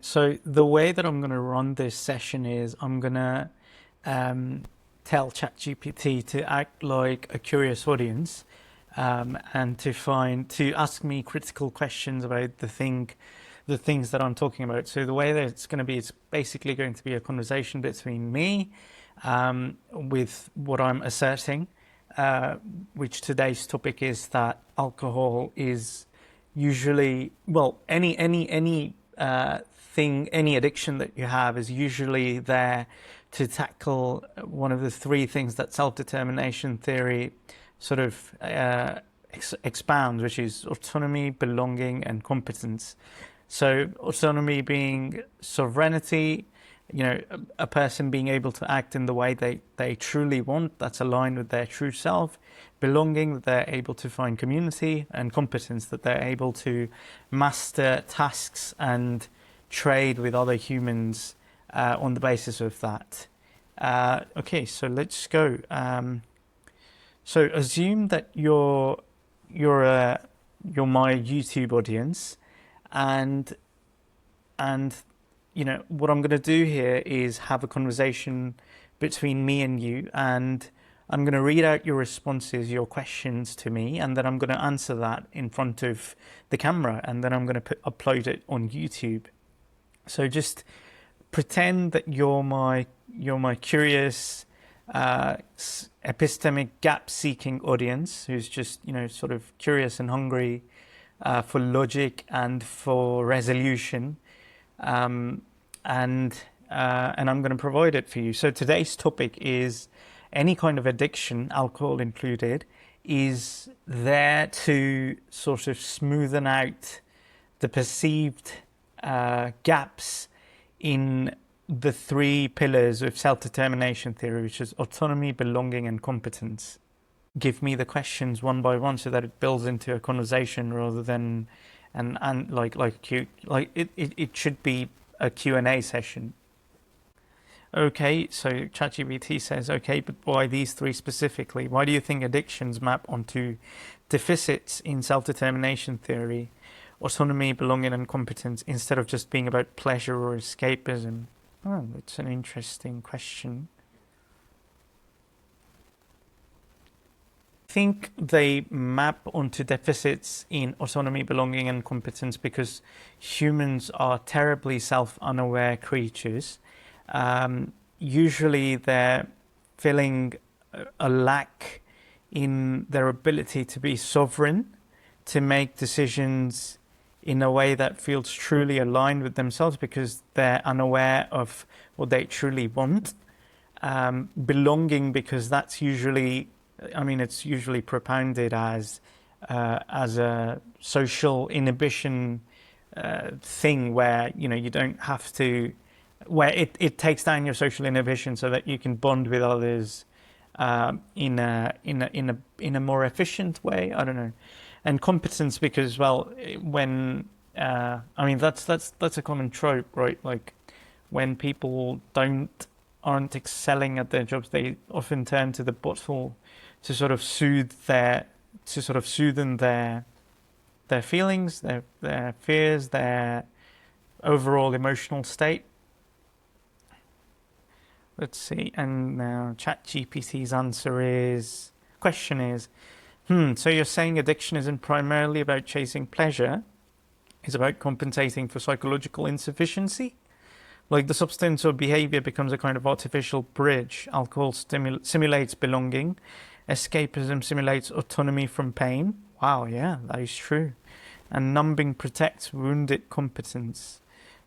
So the way that I'm going to run this session is I'm going to tell ChatGPT to act like a curious audience, and to ask me critical questions about the things that I'm talking about. So the way that it's going to be, it's basically going to be a conversation between me, with what I'm asserting, which today's topic is that alcohol is usually, well, any addiction that you have is usually there to tackle one of the three things that self-determination theory sort of expounds, which is autonomy, belonging, and competence. So autonomy being sovereignty, a person being able to act in the way they truly want, that's aligned with their true self. Belonging, that they're able to find community, and competence, that they're able to master tasks and trade with other humans on the basis of that. Okay, so let's go. So assume that you're my YouTube audience, and what I'm going to do here is have a conversation between me and you, and I'm going to read out your responses, your questions to me, and then I'm going to answer that in front of the camera, and then I'm going to upload it on YouTube. So just pretend that you're my curious, epistemic gap-seeking audience who's just sort of curious and hungry for logic and for resolution, and I'm going to provide it for you. So today's topic is any kind of addiction, alcohol included, is there to sort of smoothen out the perceived gaps in the three pillars of self-determination theory, which is autonomy, belonging, and competence. Give me the questions one by one so that it builds into a conversation rather than it should be a Q&A session. Okay, so ChatGPT says, okay, but why these three specifically? Why do you think addictions map onto deficits in self-determination theory, autonomy, belonging, and competence, instead of just being about pleasure or escapism? Oh, it's an interesting question. I think they map onto deficits in autonomy, belonging, and competence because humans are terribly self-unaware creatures. Usually they're feeling a lack in their ability to be sovereign, to make decisions in a way that feels truly aligned with themselves because they're unaware of what they truly want. Belonging, because that's usually, it's usually propounded as a social inhibition thing where you don't have to, where it takes down your social inhibition so that you can bond with others in a more efficient way. I don't know. And competence, because when that's a common trope, right? Like when people aren't excelling at their jobs, they often turn to the bottle to sort of soothe their feelings, their fears, their overall emotional state. Let's see, and now ChatGPT's question is, so you're saying addiction isn't primarily about chasing pleasure, it's about compensating for psychological insufficiency? Like the substance or behavior becomes a kind of artificial bridge. Alcohol simulates belonging, escapism simulates autonomy from pain. Wow, yeah, that is true. And numbing protects wounded competence.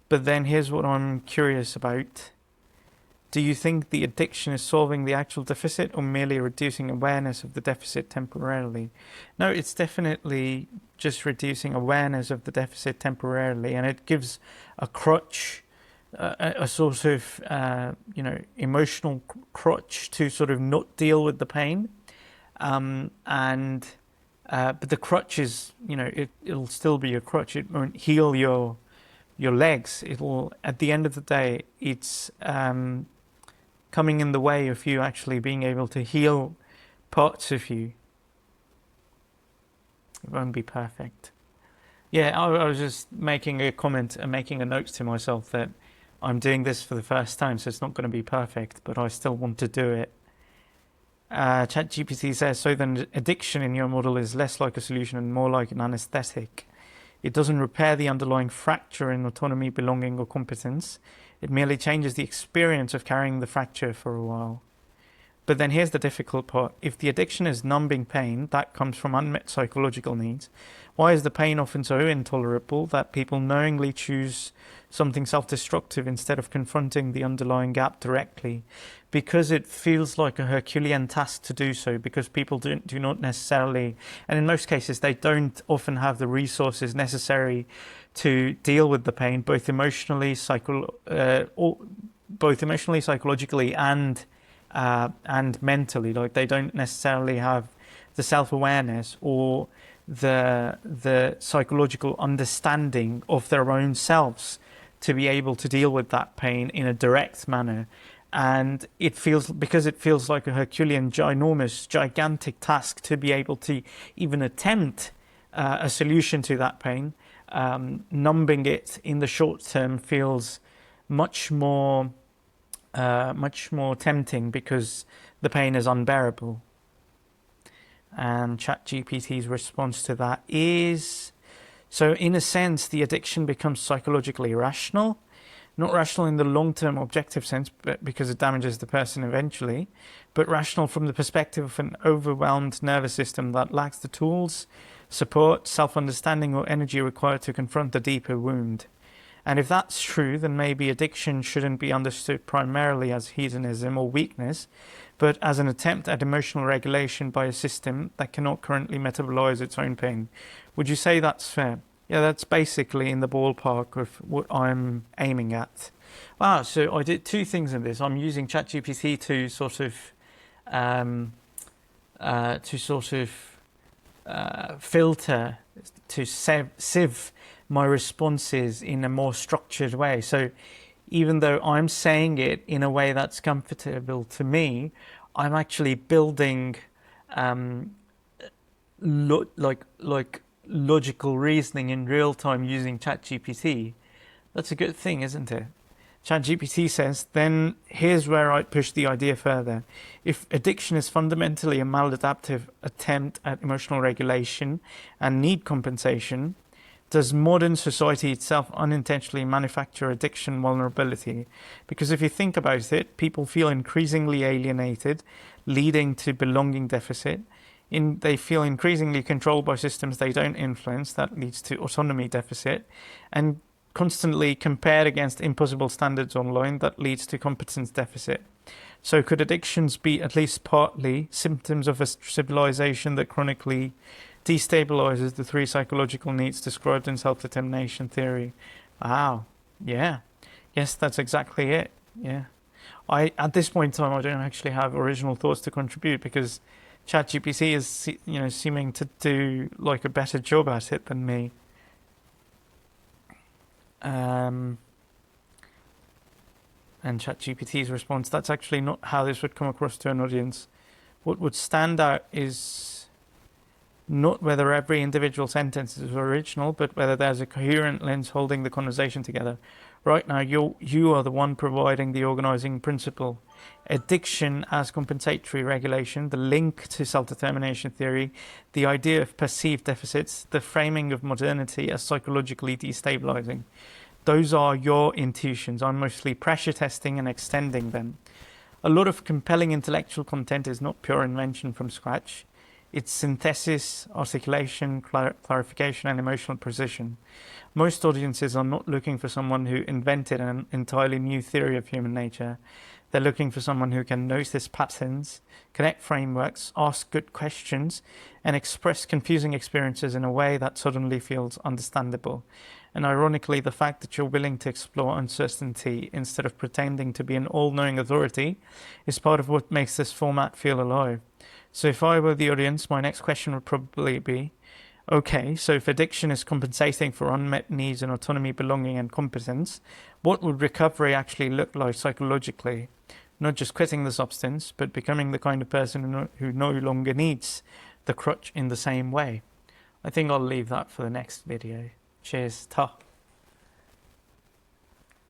But then here's what I'm curious about. Do you think the addiction is solving the actual deficit or merely reducing awareness of the deficit temporarily? No, it's definitely just reducing awareness of the deficit temporarily, and it gives a crutch, a sort of emotional crutch to sort of not deal with the pain, but the crutch is it'll still be a crutch. It won't heal your legs. It'll, at the end of the day, it's coming in the way of you actually being able to heal parts of you. It won't be perfect. Yeah, I was just making a comment and making a note to myself that I'm doing this for the first time, so it's not going to be perfect, but I still want to do it. ChatGPT says, so then addiction in your model is less like a solution and more like an anesthetic. It doesn't repair the underlying fracture in autonomy, belonging, or competence. It merely changes the experience of carrying the fracture for a while. But then here's the difficult part. If the addiction is numbing pain, that comes from unmet psychological needs. Why is the pain often so intolerable that people knowingly choose something self-destructive instead of confronting the underlying gap directly? Because it feels like a Herculean task to do so, because people do not necessarily, and in most cases, they don't often have the resources necessary to deal with the pain, both emotionally, psychologically, and mentally. Like they don't necessarily have the self-awareness or the psychological understanding of their own selves to be able to deal with that pain in a direct manner. And because it feels like a Herculean, ginormous, gigantic task to be able to even attempt a solution to that pain, numbing it in the short term feels much more tempting because the pain is unbearable. And ChatGPT's response to that is, so in a sense, the addiction becomes psychologically rational, not rational in the long-term objective sense, but because it damages the person eventually, but rational from the perspective of an overwhelmed nervous system that lacks the tools, support, self-understanding, or energy required to confront the deeper wound. And if that's true, then maybe addiction shouldn't be understood primarily as hedonism or weakness, but as an attempt at emotional regulation by a system that cannot currently metabolize its own pain. Would you say that's fair? Yeah, that's basically in the ballpark of what I'm aiming at. Wow, so I did two things in this. I'm using ChatGPT to sort of filter, to sieve my responses in a more structured way. So even though I'm saying it in a way that's comfortable to me, I'm actually building logical reasoning in real time using ChatGPT. That's a good thing, isn't it? ChatGPT says, then here's where I push the idea further. If addiction is fundamentally a maladaptive attempt at emotional regulation and need compensation, does modern society itself unintentionally manufacture addiction vulnerability? Because if you think about it, people feel increasingly alienated, leading to belonging deficit. They feel increasingly controlled by systems they don't influence, that leads to autonomy deficit, and constantly compared against impossible standards online, that leads to competence deficit. So could addictions be at least partly symptoms of a civilization that chronically destabilizes the three psychological needs described in self-determination theory? Wow. Yeah. Yes, that's exactly it. Yeah. At this point in time, I don't actually have original thoughts to contribute because ChatGPT is, seeming to do like a better job at it than me. And ChatGPT's response, that's actually not how this would come across to an audience. What would stand out is not whether every individual sentence is original, but whether there's a coherent lens holding the conversation together. Right now, you are the one providing the organizing principle. Addiction as compensatory regulation, the link to self-determination theory, the idea of perceived deficits, the framing of modernity as psychologically destabilizing. Those are your intuitions. I'm mostly pressure testing and extending them. A lot of compelling intellectual content is not pure invention from scratch. It's synthesis, articulation, clarification, and emotional precision. Most audiences are not looking for someone who invented an entirely new theory of human nature. They're looking for someone who can notice patterns, connect frameworks, ask good questions, and express confusing experiences in a way that suddenly feels understandable. And ironically, the fact that you're willing to explore uncertainty instead of pretending to be an all-knowing authority is part of what makes this format feel alive. So if I were the audience, my next question would probably be, okay, so if addiction is compensating for unmet needs and autonomy, belonging, and competence, what would recovery actually look like psychologically? Not just quitting the substance, but becoming the kind of person who no longer needs the crutch in the same way. I think I'll leave that for the next video. Cheers. Ta.